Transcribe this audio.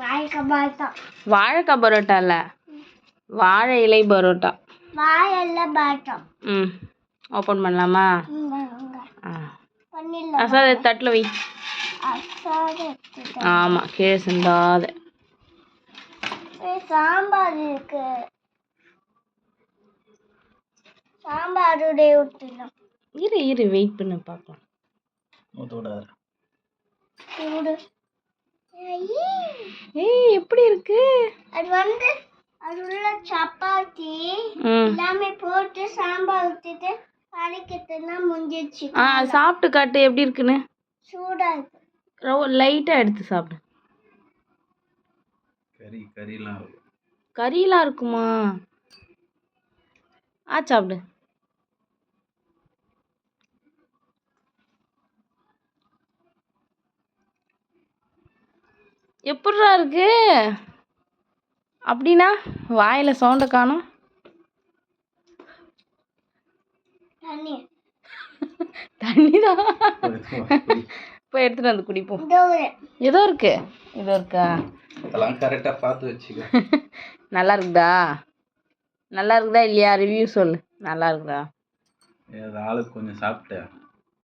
வாழைக்காய் பரோட்டா இல்லை, வாழை இலை பரோட்டா. ம், ஓப்பன் பண்ணலாமா? அசாத தட்டில் வை. ஆமாம், கீழே சிந்தாத. சாம்பார் இருக்கு, சாம்பாருடைய ஊற்றிடலாம். இரு வெயிட் பண்ணி பார்க்கலாம். ஏய், எப்படி இருக்கு? அது அது உள்ள சப்பாத்தி எல்லாமே போட்டு சாம்பார் ஊற்றிட்டு கறிக்கிட்டுனா முடிஞ்சிச்சு. சாப்பிட்டு காட்டு எப்படி இருக்குன்னு. சூடா இருக்கு. லைட்டாக எடுத்து சாப்பிடு. கறிலாம் இருக்குமா? சாப்பிடு. எப்படிடா இருக்கு? அப்படின்னா வாயில் சவுண்டை காணும். தண்ணி தான். போய் எடுத்துட்டு வந்து குடிப்போம். ஏதோ இருக்கா? அதெல்லாம் கரெக்டாக பார்த்து வச்சுக்க. நல்லா இருக்குதா இல்லையா? ரிவ்யூ சொல்லு. நல்லா இருக்குதா? ஆளுக்கு கொஞ்சம் சாப்பிட்டேன்.